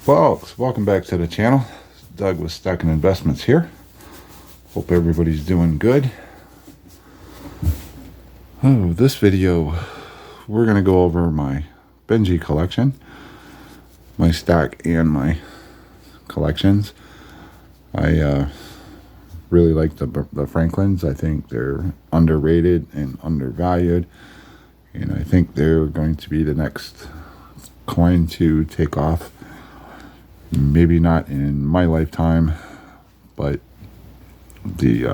Folks, welcome back to the channel. Doug with Stock and Investments here. Hope everybody's doing good. Oh, this video we're going to go over my Benji collection, my stock and my collections. I really like the Franklins. I think they're underrated and undervalued, and I think they're going to be the next coin to take off. Maybe not in my lifetime, but the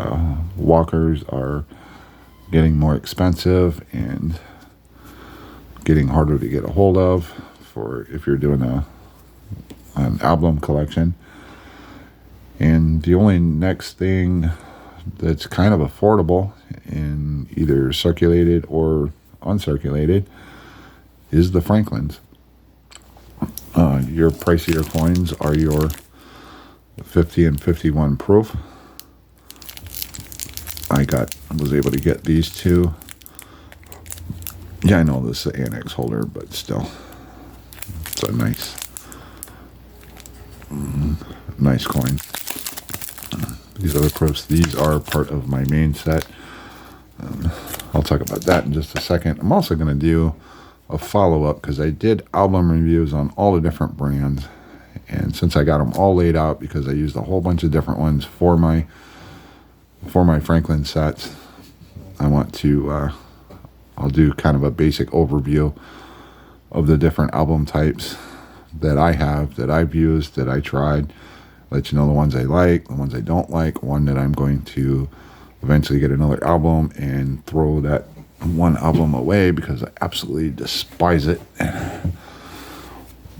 walkers are getting more expensive and getting harder to get a hold of for if you're doing an album collection. And the only next thing that's kind of affordable in either circulated or uncirculated is the Franklins. Your pricier coins are your 50 and 51 proof. I was able to get these two. Yeah, I know this is an annex holder, but still, it's a nice coin. These other proofs, these are part of my main set. I'll talk about that in just a second. I'm also going to do a follow-up because I did album reviews on all the different brands, and since I got them all laid out because I used a whole bunch of different ones for my Franklin sets, I want to I'll do kind of a basic overview of the different album types that I have, that I've used, that I tried, let you know the ones I like, the ones I don't like, one that I'm going to eventually get another album and throw that one album away because I absolutely despise it.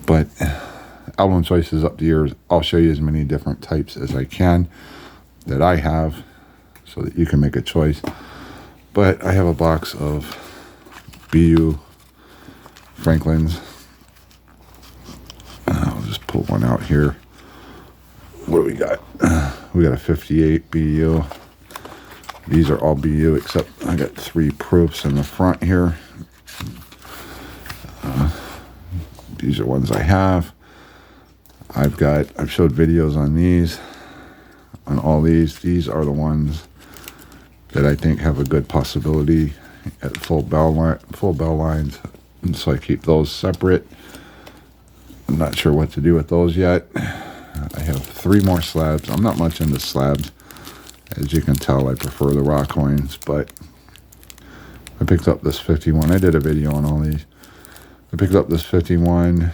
But album choice is up to yours. I'll show you as many different types as I can that I have so that you can make a choice. But I have a box of BU Franklins. I'll just pull one out here. What do we got? We got a 58 BU. These are all BU except I got 3 proofs in the front here. These are ones I have. I've showed videos on these, on all these. These are the ones that I think have a good possibility at full bell lines, and so I keep those separate. I'm not sure what to do with those yet. I have 3 more slabs. I'm not much into slabs. As you can tell, I prefer the raw coins, but I picked up this 51. I did a video on all these. I picked up this 51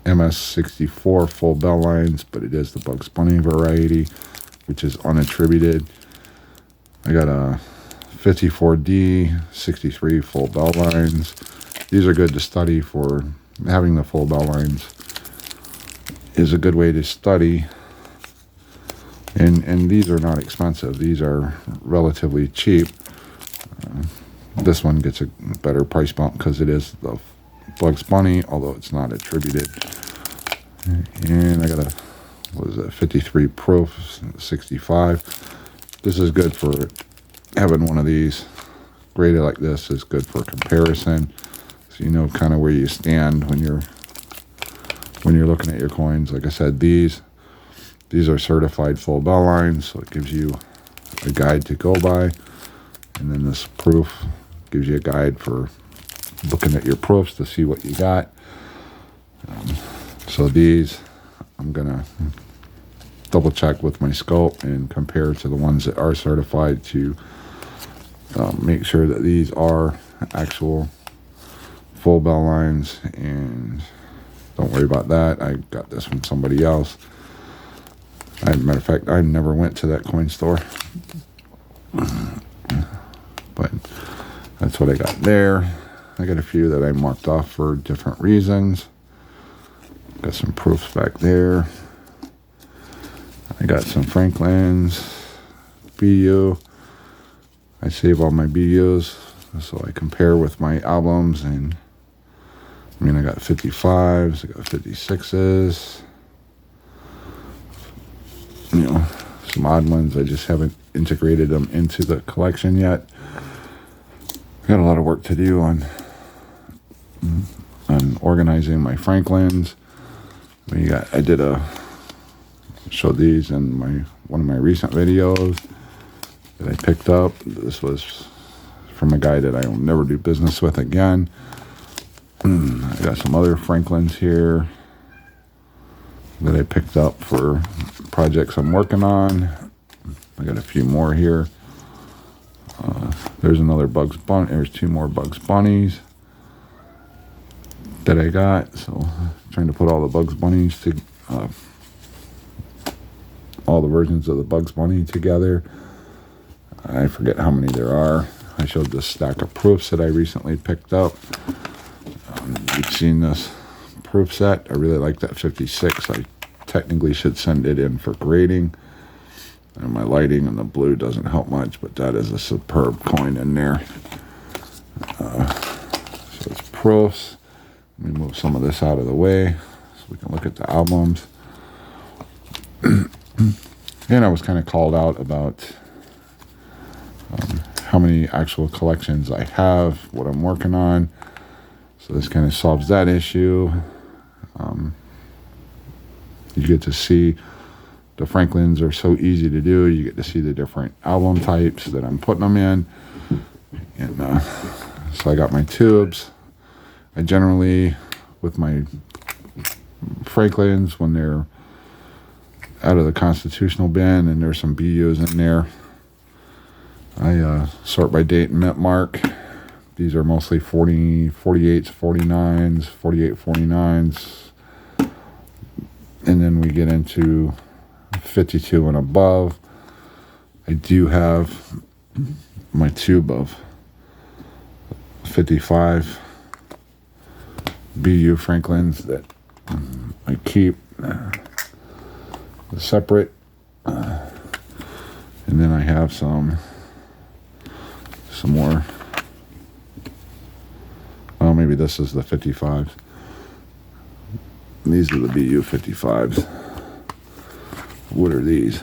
MS64 full bell lines, but it is the Bugs Bunny variety, which is unattributed. I got a 54D 63 full bell lines. These are good to study for. Having the full bell lines is a good way to study. And these are not expensive. These are relatively cheap. This one gets a better price bump because it is the Bugs Bunny, although it's not attributed. And I got a, 53 proof, 65. This is good for having one of these graded like this. Is good for comparison, so you know kind of where you stand when you're looking at your coins. Like I said, these are certified full bell lines, so it gives you a guide to go by. And then this proof gives you a guide for looking at your proofs to see what you got. So these, I'm going to double check with my scope and compare to the ones that are certified to make sure that these are actual full bell lines. And don't worry about that. I got this from somebody else. As a matter of fact, I never went to that coin store. But that's what I got there. I got a few that I marked off for different reasons. Got some proofs back there. I got some Franklins, BU. I save all my BUs so I compare with my albums. And I mean, I got 55s, I got 56s. You know, some odd ones. I just haven't integrated them into the collection yet. Got a lot of work to do on organizing my Franklins. I did show these in one of my recent videos that I picked up. This was from a guy that I will never do business with again. I got some other Franklins here that I picked up for projects I'm working on. I got a few more here. There's another Bugs Bunny. There's 2 more Bugs Bunnies that I got. So trying to put all the Bugs Bunnies to all the versions of the Bugs Bunny together. I forget how many there are. I showed this stack of proofs that I recently picked up. You've seen this proof set. I really like that 56. I technically should send it in for grading. And my lighting and the blue doesn't help much, but that is a superb coin in there. So it's proofs. Let me move some of this out of the way so we can look at the albums. And I was kind of called out about how many actual collections I have, what I'm working on. So this kind of solves that issue. You get to see the Franklins are so easy to do. You get to see the different album types that I'm putting them in. And so I got my tubes. I generally, with my Franklins, when they're out of the constitutional bin and there's some BUs in there, I sort by date and mint mark. These are mostly 48s, 49s, 48, 49s. And then we get into 52 and above. I do have my tube of 55 BU Franklins that I keep separate. And then I have some more. Oh, maybe this is the 55s. These are the BU 55s. What are these?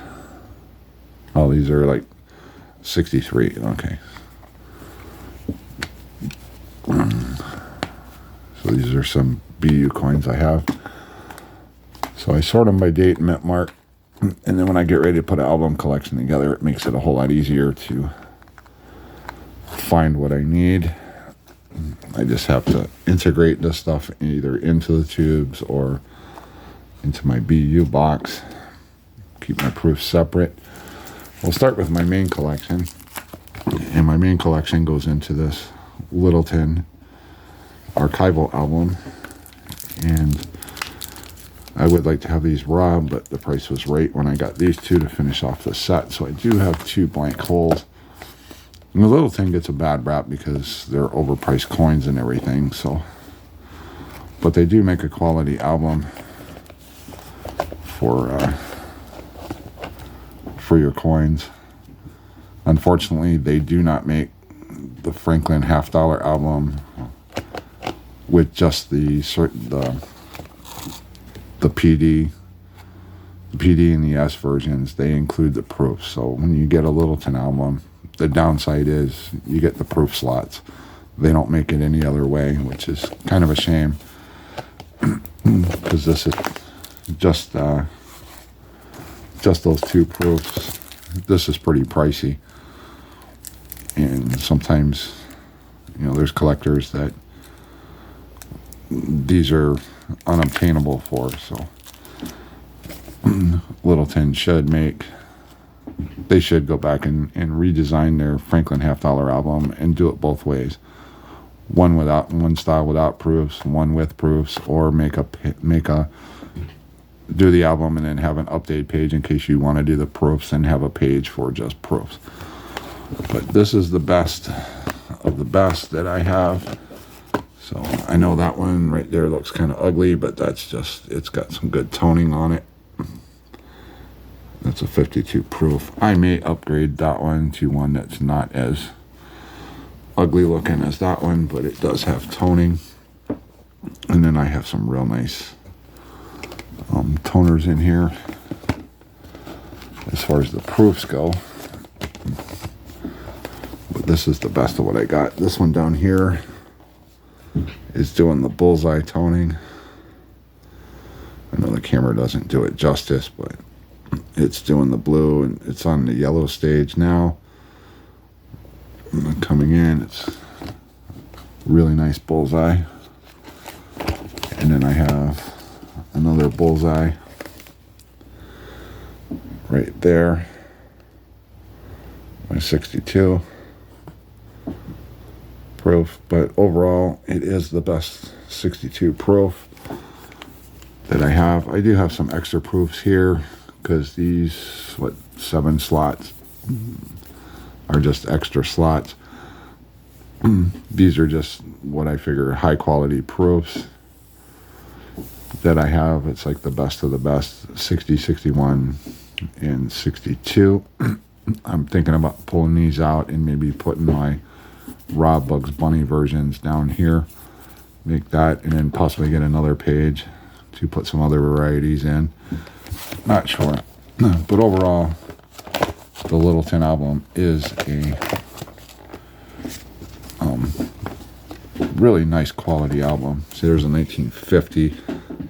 Oh, these are like 63. Okay. So these are some BU coins I have. So I sort them by date and mint mark. And then when I get ready to put an album collection together, it makes it a whole lot easier to find what I need. I just have to integrate this stuff either into the tubes or into my BU box. Keep my proofs separate. We'll start with my main collection. And my main collection goes into this Littleton archival album. And I would like to have these raw, but the price was right when I got these 2 to finish off the set. So I do have 2 blank holes. And the Littleton gets a bad rap because they're overpriced coins and everything. So, but they do make a quality album for your coins. Unfortunately, they do not make the Franklin $50 album with just the PD and the S versions. They include the proofs. So when you get a Littleton album, the downside is you get the proof slots. They don't make it any other way, which is kind of a shame because this is just those 2 proofs. This is pretty pricey, and sometimes there's collectors that these are unobtainable for. So Littleton they should go back and redesign their Franklin $50 album and do it both ways. One style without proofs, one with proofs, or do the album and then have an update page in case you want to do the proofs and have a page for just proofs. But this is the best of the best that I have. So I know that one right there looks kind of ugly, but that's just, it's got some good toning on it. That's a 52 proof. I may upgrade that one to one that's not as ugly looking as that one, but it does have toning. And then I have some real nice toners in here as far as the proofs go. But this is the best of what I got. This one down here is doing the bullseye toning. I know the camera doesn't do it justice, but it's doing the blue, and it's on the yellow stage now. And coming in, it's really nice bullseye. And then I have another bullseye right there, my 62 proof. But overall, it is the best 62 proof that I have. I do have some extra proofs here because these 7 slots are just extra slots. These are just what I figure high quality proofs that I have. It's like the best of the best, 60, 61, and 62. I'm thinking about pulling these out and maybe putting my Rob Bugs Bunny versions down here. Make that, and then possibly get another page to put some other varieties in. Not sure. But overall, the Littleton album is a really nice quality album. See, there's a 1950.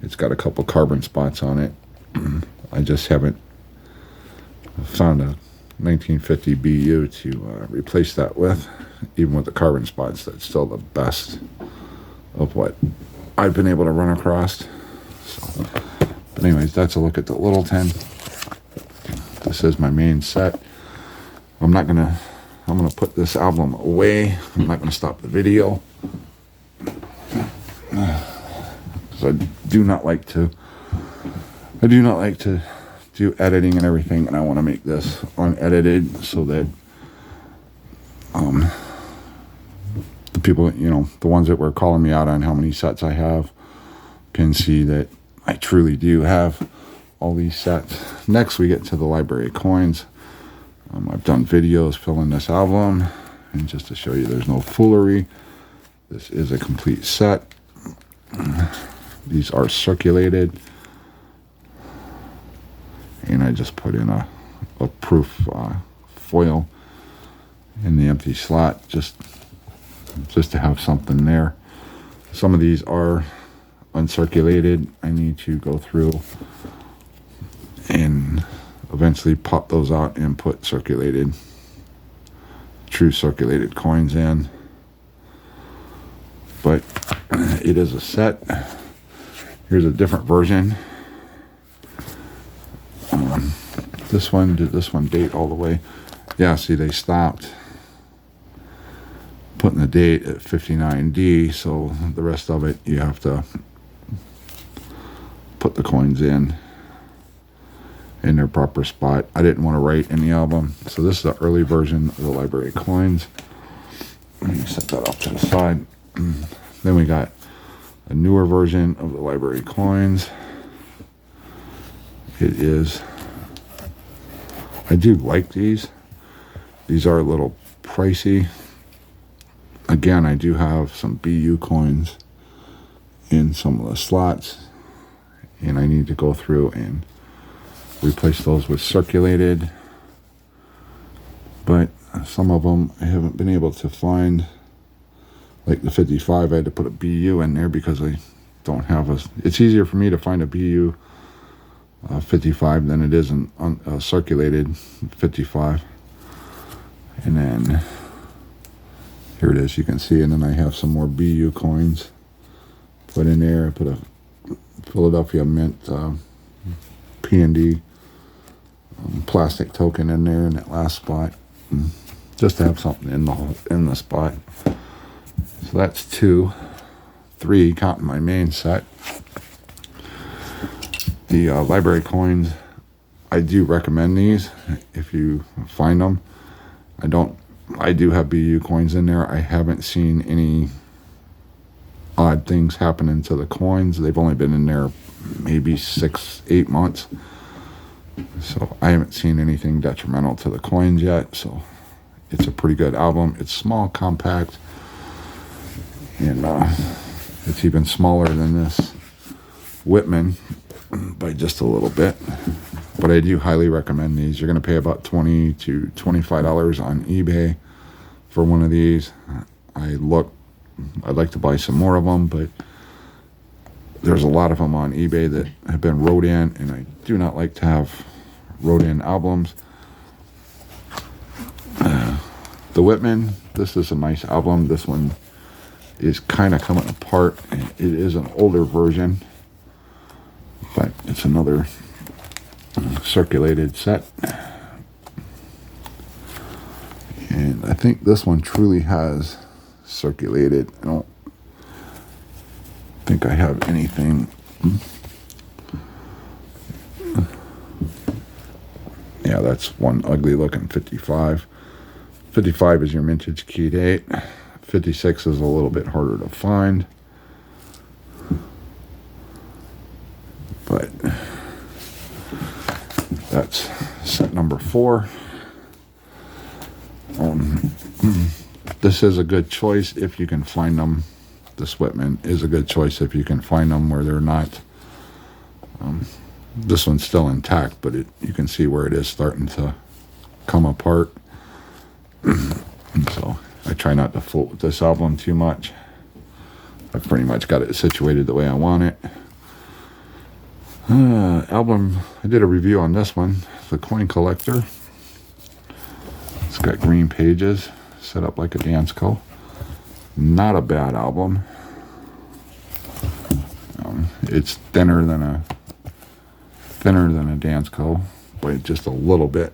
It's got a couple carbon spots on it. I just haven't found a 1950 BU to replace that with. Even with the carbon spots, that's still the best of what I've been able to run across. So, but anyways, that's a look at the Littleton. This is my main set. I'm gonna put this album away. I'm not gonna stop the video because I do not like to do editing and everything, and I want to make this unedited so that the people, the ones that were calling me out on how many sets I have, can see that I truly do have all these sets. Next, we get to the library coins. I've done videos filling this album, and just to show you there's no foolery, this is a complete set. These are circulated, and I just put in a proof foil in the empty slot just to have something there. Some of these are uncirculated. I need to go through and eventually pop those out and put true circulated coins in. But it is a set. Here's a different version. Did this one date all the way? Yeah, see, they stopped putting the date at 59D, so the rest of it you have to put the coins in their proper spot. I didn't want to write in the album, so this is the early version of the library coins. Let me set that off to the side. Then we got a newer version of the library coins. It is, I do like these. These are a little pricey. Again, I do have some BU coins in some of the slots, and I need to go through and replace those with circulated. But some of them I haven't been able to find. Like the 55, I had to put a BU in there because I don't have it's easier for me to find a BU 55 than it is a circulated 55. And then here it is, you can see, and then I have some more BU coins put in there. I put a Philadelphia Mint P&D plastic token in there in that last spot, just to have something in the spot. So that's 2, 3, counting my main set. The library coins, I do recommend these if you find them. I do have BU coins in there. I haven't seen any odd things happening to the coins. They've only been in there maybe 6-8 months. So I haven't seen anything detrimental to the coins yet. So it's a pretty good album. It's small, compact, and it's even smaller than this Whitman by just a little bit. But I do highly recommend these. You're going to pay about $20 to $25 on eBay for one of these. I'd like to buy some more of them, but there's a lot of them on eBay that have been wrote in, and I do not like to have wrote in albums. The Whitman, this is a nice album. This one is kind of coming apart. It is an older version, but it's another circulated set. And I think this one truly has circulated. I don't think I have anything. Yeah, that's one ugly looking 55. 55 is your mintage key date. 56 is a little bit harder to find. But that's set number 4. This is a good choice if you can find them. This Whitman is a good choice if you can find them where they're not. This one's still intact, but you can see where it is starting to come apart. So I try not to fool with this album too much. I've pretty much got it situated the way I want it. Album, I did a review on this one, the Coin Collector. It's got green pages, set up like a Dansko. Not a bad album. It's thinner than a Dansko, but just a little bit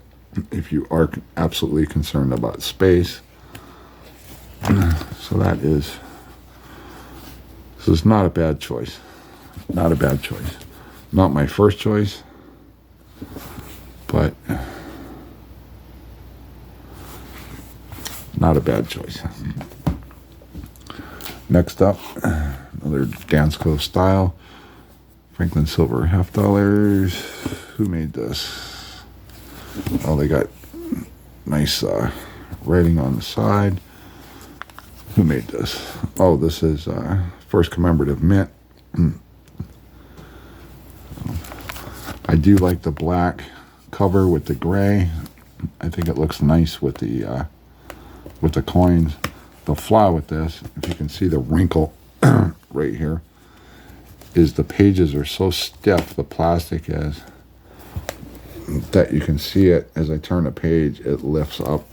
if you are absolutely concerned about space. So this is not a bad choice. Not a bad choice. Not my first choice, but not a bad choice. Next up, another Dansko style. Franklin silver $50. Who made this? Oh, they got nice writing on the side. Who made this? Oh, this is first commemorative mint. I do like the black cover with the gray. I think it looks nice with the coins. The flaw with this, if you can see the wrinkle right here, is the pages are so stiff, the plastic is, that you can see it as I turn the page, it lifts up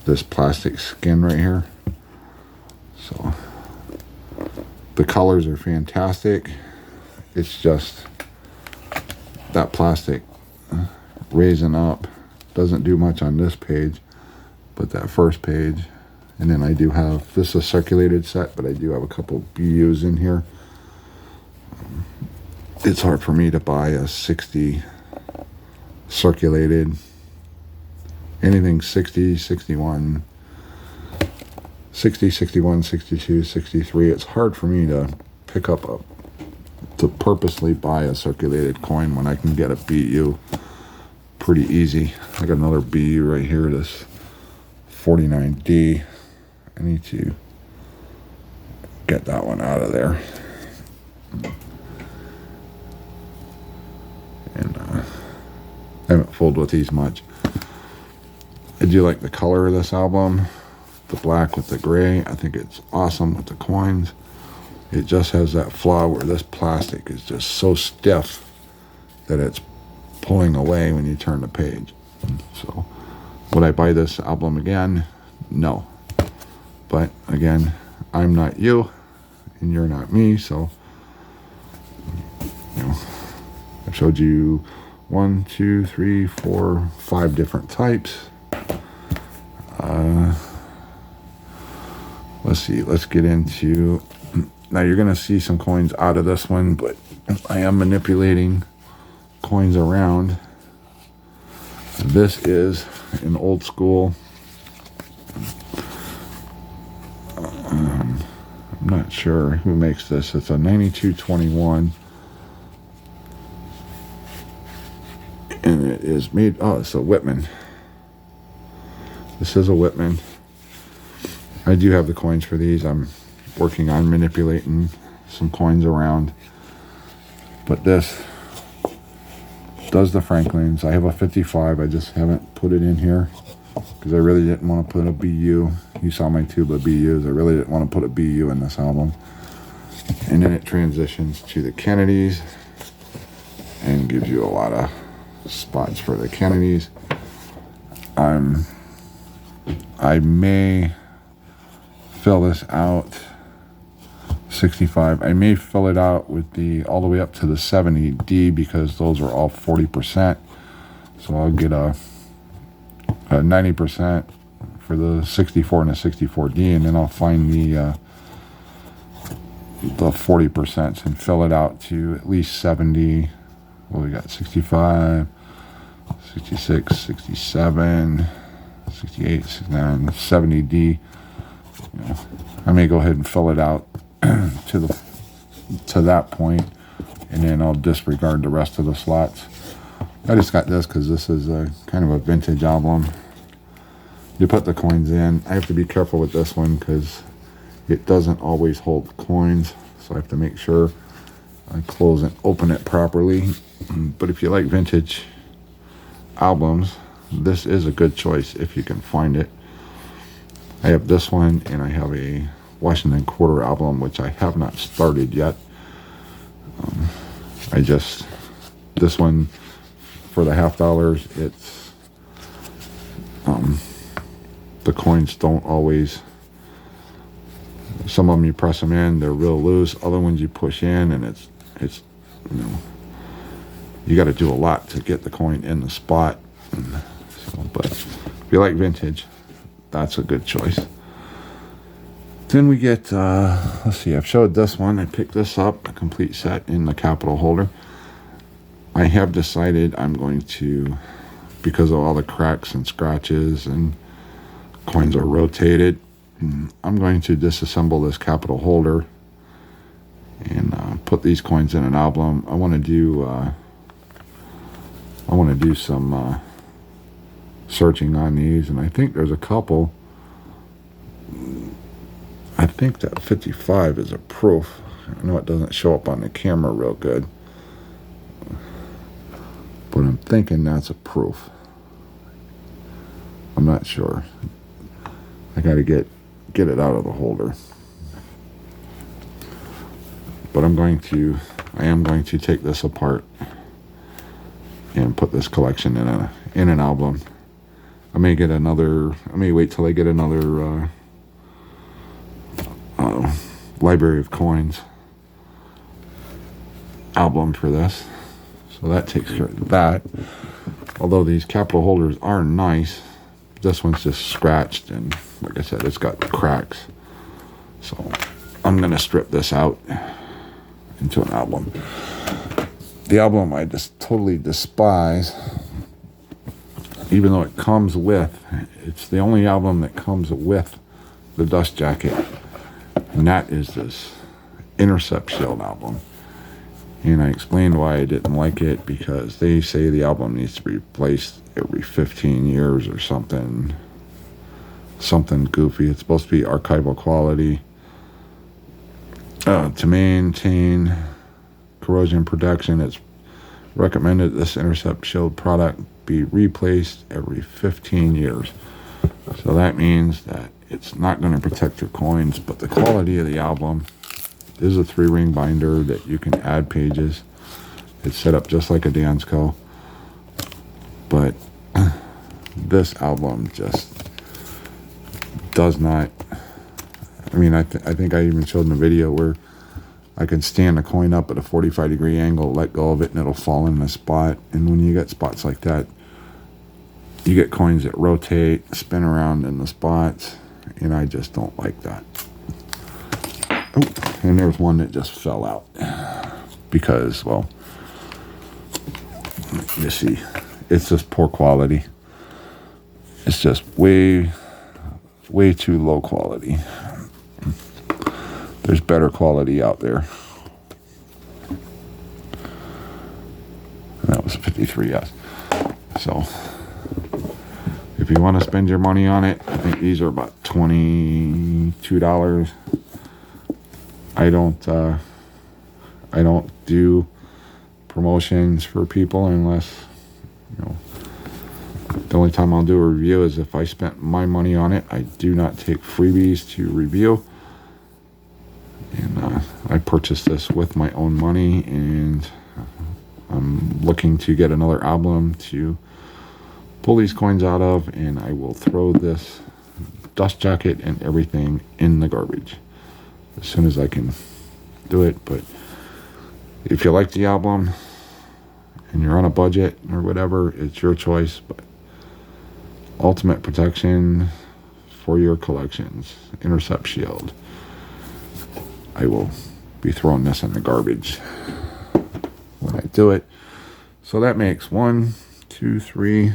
this plastic skin right here. So the colors are fantastic. It's just that plastic raising up doesn't do much on this page, but that first page. And then I do have, this is a circulated set, but I do have a couple BUs in here. It's hard for me to buy a 60 circulated. Anything 60, 61, 60, 61, 62, 63. It's hard for me to pick up to purposely buy a circulated coin when I can get a BU pretty easy. I got another BU right here, this 49D. I need to get that one out of there. And I haven't fooled with these much. I do like the color of this album. The black with the gray. I think it's awesome with the coins. It just has that flaw where this plastic is just so stiff that it's pulling away when you turn the page. So, would I buy this album again? No. But again, I'm not you, and you're not me, so I showed you 1, 2, 3, 4, 5 different types. Let's see, let's get into, now you're going to see some coins out of this one, but I am manipulating coins around. This is an old school, I'm not sure who makes this. It's a 9221. And it is made, oh, it's a Whitman. This is a Whitman. I do have the coins for these. I'm working on manipulating some coins around. But this does the Franklins. I have a 55. I just haven't put it in here because I really didn't want to put a BU. You saw my tube of BUs. I really didn't want to put a BU in this album. And then it transitions to the Kennedys and gives you a lot of spots for the Kennedys. I may fill this out 65. I may fill it out with the all the way up to the 70D because those are all 40%. So I'll get a 90% for the 64 and the 64D, and then I'll find the 40% and fill it out to at least 70. Well, we got 65, 66, 67, 68, 69, 70D. You know, I may go ahead and fill it out to that point, and then I'll disregard the rest of the slots. I just got this because this is a kind of a vintage album. You put the coins in. I have to be careful with this one because it doesn't always hold coins, so I have to make sure I close and open it properly. But if you like vintage albums, this is a good choice if you can find it. I have this one, and I have a Washington Quarter album, which I have not started yet. This one, for the $50, it's, the coins don't always, some of them you press them in, they're real loose. Other ones you push in, and it's you know, you got to do a lot to get the coin in the spot. So, but if you like vintage, that's a good choice. Then we get, let's see, I've showed this one. I picked this up, a complete set in the capital holder. I have decided I'm going to, because of all the cracks and scratches and coins are rotated, I'm going to disassemble this capital holder and put these coins in an album. I want to do some searching on these, and I think there's a couple. I think that 55 is a proof. I know it doesn't show up on the camera real good, but I'm thinking that's a proof. I'm not sure. I got to get it out of the holder. But I am going to take this apart and put this collection in an album. I may wait till I get another Library of Coins album for this. So that takes care of that. Although these capital holders are nice, this one's just scratched, and like I said, it's got cracks. So I'm going to strip this out into an album. The album I just totally despise, even though it comes with, it's the only album that comes with the dust jacket, and that is this Intercept Shield album. And I explained why I didn't like it, because they say the album needs to be replaced every 15 years or something goofy. It's supposed to be archival quality. To maintain corrosion protection, it's recommended this Intercept Shield product be replaced every 15 years. So that means that it's not going to protect your coins, but the quality of the album is a 3-ring binder that you can add pages. It's set up just like a Dansko, but this album just does not. I mean, I think I even showed in the video where I can stand the coin up at a 45-degree angle, let go of it, and it'll fall in the spot. And when you get spots like that, you get coins that rotate, spin around in the spots, and I just don't like that. Oh, and there's one that just fell out because, well, you see, it's just poor quality. It's just way too low quality. There's better quality out there. And that was 53, yes. So if you want to spend your money on it, I think these are about $22. I don't do promotions for people unless, you know, the only time I'll do a review is if I spent my money on it. I do not take freebies to review. And I purchased this with my own money, and I'm looking to get another album to pull these coins out of, and I will throw this dust jacket and everything in the garbage as soon as I can do it. But if you like the album and you're on a budget or whatever, it's your choice. But ultimate protection for your collections, Intercept Shield. I will be throwing this in the garbage when I do it. So that makes 1, 2, 3,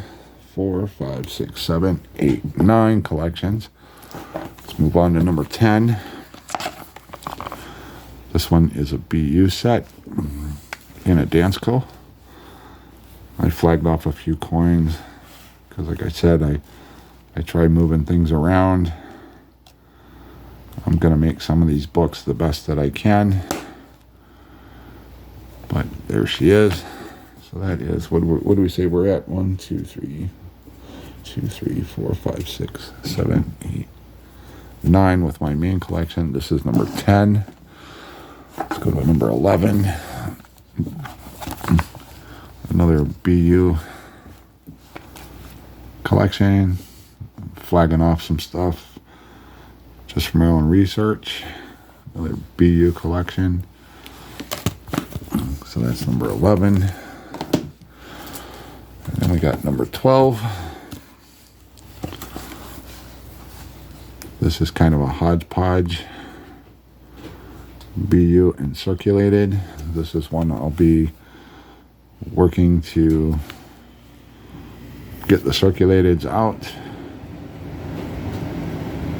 4, 5, 6, 7, 8, 9 collections. Let's move on to number 10. This one is a BU set in a Dansko. I flagged off a few coins because, like I said, I tried moving things around. I'm going to make some of these books the best that I can. But there she is. So that is, what do we say we're at? 1, 2, 3, 4, 5, 6, 7, 8, 9 with my main collection. This is number 10. Let's go to number 11. Another BU collection. Flagging off some stuff just from my own research. Another BU collection. So that's number 11. And then we got number 12. This is kind of a hodgepodge. BU and circulated. This is one I'll be working to get the circulateds out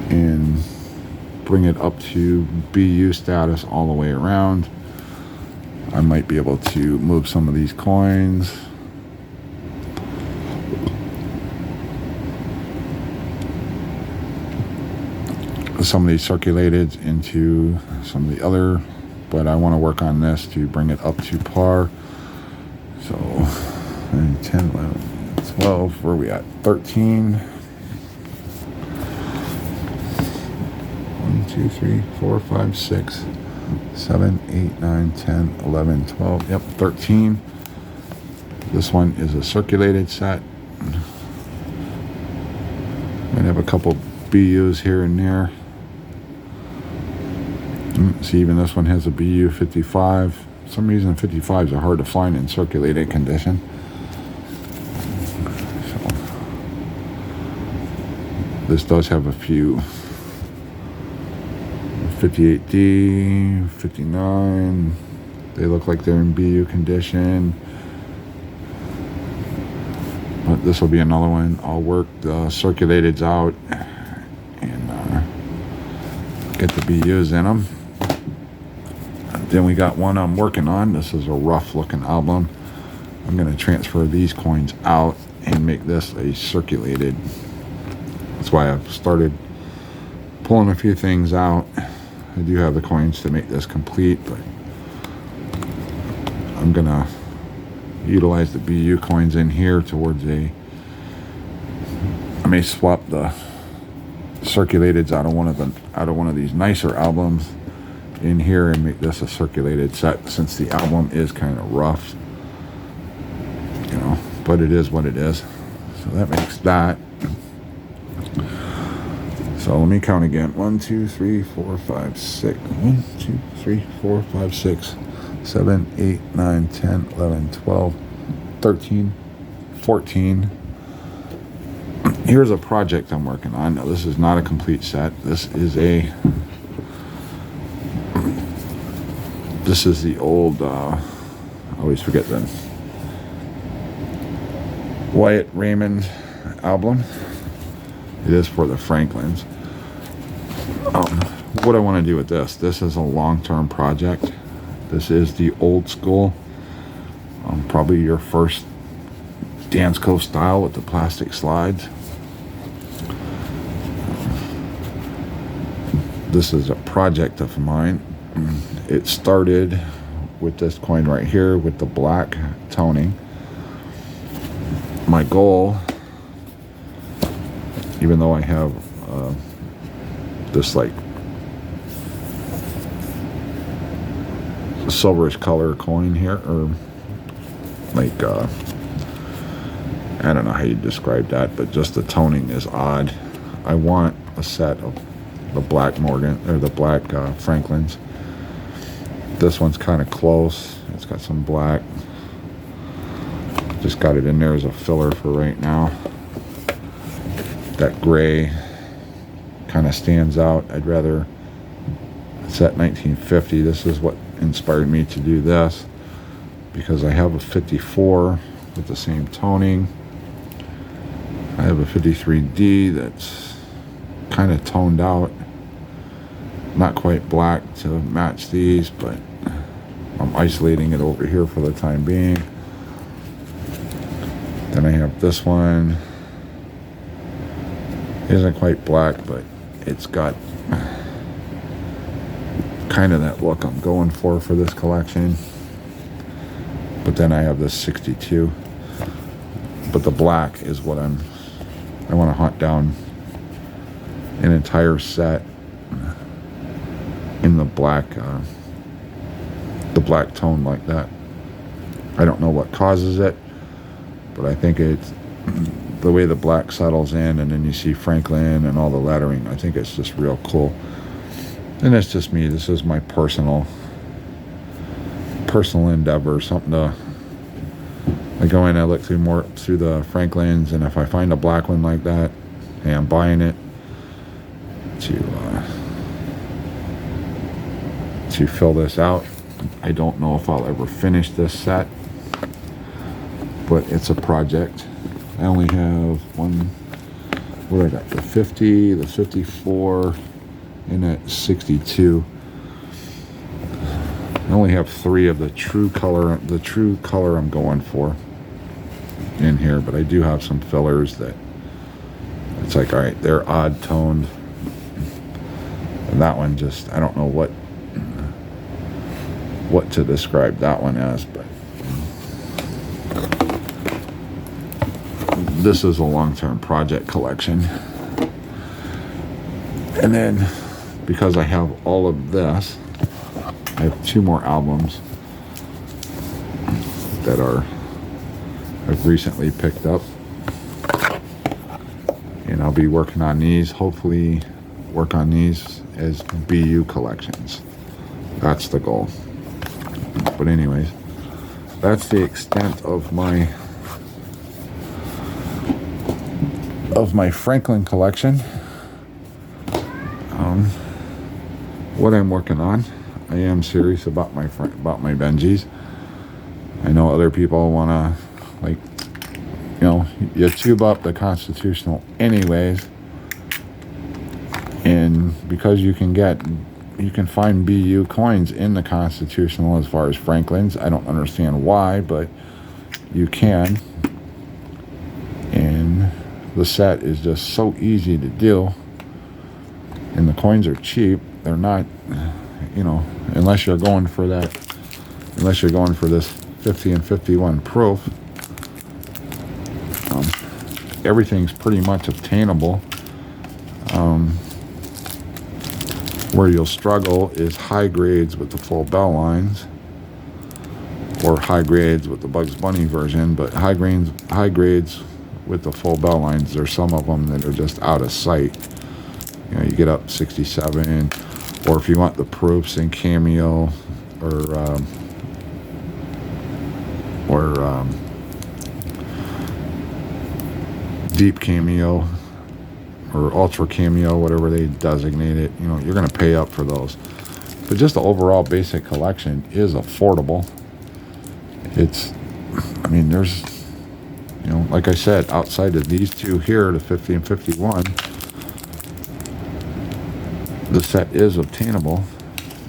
and bring it up to BU status all the way around. I might be able to move some of these coins. Some of these circulated into some of the other, but I want to work on this to bring it up to par. So 9, 10, 11, 12, where are we at? 13. 1, 2, 3, 4, 5, 6, 7, 8, 9, 10, 11, 12. Yep, 13. This one is a circulated set. Might have a couple BUs here and there. See, even this one has a BU 55. For some reason 55s are hard to find in circulated condition. So, this does have a few 58D, 59. They look like they're in BU condition. But this will be another one. I'll work the circulateds out and get the BUs in them. Then we got one I'm working on. This is a rough looking album. I'm going to transfer these coins out and make this a circulated. That's why I've started pulling a few things out. I do have the coins to make this complete, but I'm going to utilize the BU coins in here towards I may swap the circulateds out of one of these nicer albums in here and make this a circulated set, since the album is kind of rough, you know, but it is what it is. So that makes that. So let me count again. 1, 2, 3, 4, 5, 6. 1, 2, 3, 4, 5, 6, 7, 8, 9, 10, 11, 12, 13, 14. Here's a project I'm working on. Now, this is not a complete set. This is the old, I always forget them, Wyatt Raymond album. It is for the Franklins. What I want to do with this is a long-term project. This is the old school, probably your first Dansko style with the plastic slides. This is a project of mine. It started with this coin right here with the black toning. My goal, even though I have this like silverish color coin here, or like I don't know how you describe that, but just the toning is odd. I want a set of the black Morgan, or the black Franklins. This one's kind of close. It's got some black. Just got it in there as a filler for right now. That gray kind of stands out. I'd rather set 1950. This is what inspired me to do this, because I have a 54 with the same toning. I have a 53D that's kind of toned out, not quite black to match these, but I'm isolating it over here for the time being. Then I have this one. Isn't quite black, but it's got kind of that look I'm going for this collection. But then I have this 62. But the black is what I want to hunt down an entire set in the black tone like that. I don't know what causes it, but I think it's the way the black settles in, and then you see Franklin and all the lettering. I think it's just real cool. And that's just me. This is my personal endeavor. Something to, I go in, I look through the Franklins, and if I find a black one like that, hey, I'm buying it to fill this out. I don't know if I'll ever finish this set, but it's a project. I only have one, what I got, the 50, the 54, and that 62. I only have 3 of the true color I'm going for in here, but I do have some fillers that it's like, all right, they're odd toned. And that one just, I don't know what to describe that one as, but this is a long-term project collection. And then because I have all of this, I have 2 more albums that I've recently picked up, and I'll be working on these, hopefully work on these as BU collections. That's the goal. But anyways, that's the extent of my Franklin collection. What I'm working on, I am serious about my Benjis. I know other people want to, like, you know, you tube up the Constitutional anyways, and because you can find BU coins in the Constitutional as far as Franklin's. I don't understand why, but you can. And the set is just so easy to do. And the coins are cheap. They're not, you know, unless you're going for this 50 and 51 proof. Everything's pretty much obtainable. Where you'll struggle is high grades with the full bell lines, or high grades with the Bugs Bunny version. But high grades with the full bell lines, there's some of them that are just out of sight. You know, you get up 67, or if you want the proofs in Cameo or Deep Cameo or Ultra Cameo, whatever they designate it, you know, you're going to pay up for those. But just the overall basic collection is affordable. I mean, there's, you know, like I said, outside of these 2 here, the 50 and 51, the set is obtainable.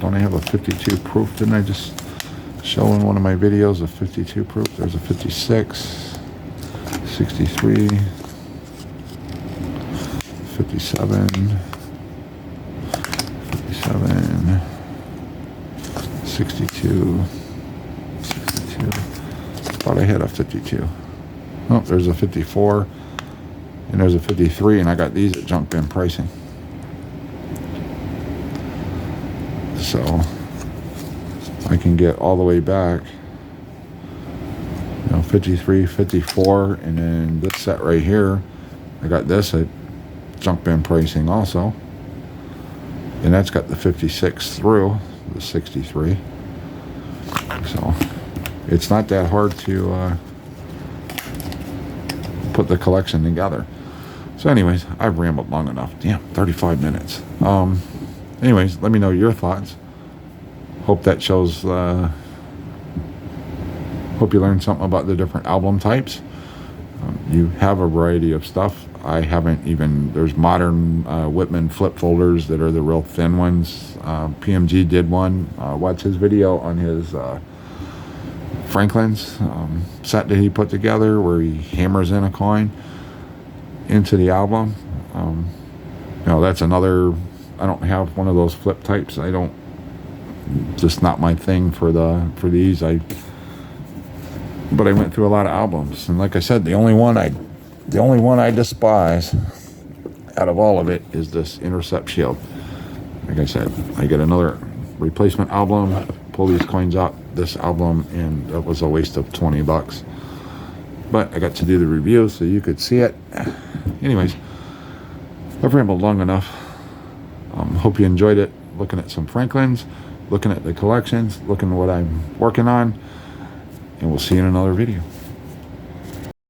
Don't I have a 52 proof? Didn't I just show in one of my videos a 52 proof? There's a 56, 63, 57, 62, 62. Thought I had a 52. Oh, there's a 54, and there's a 53, and I got these at junk bin pricing. So I can get all the way back, 53, 54, and then this set right here, I got this at junk bin pricing also, and that's got the 56 through the 63. So it's not that hard to put the collection together. So anyways, I've rambled long enough. Damn, 35 minutes. Anyways, let me know your thoughts. Hope that shows, hope you learned something about the different album types. You have a variety of stuff. I haven't even, there's modern Whitman flip folders that are the real thin ones. PMG did one. Watch his video on his Franklin's set that he put together where he hammers in a coin into the album. That's another, I don't have one of those flip types. I don't, just not my thing for these. But I went through a lot of albums, and like I said, the only one I despise out of all of it is this Intercept Shield. Like I said, I get another replacement album, pull these coins out, this album, and that was a waste of $20. But I got to do the review so you could see it. Anyways, I've rambled long enough. Hope you enjoyed it, looking at some Franklins, looking at the collections, looking at what I'm working on, and we'll see you in another video.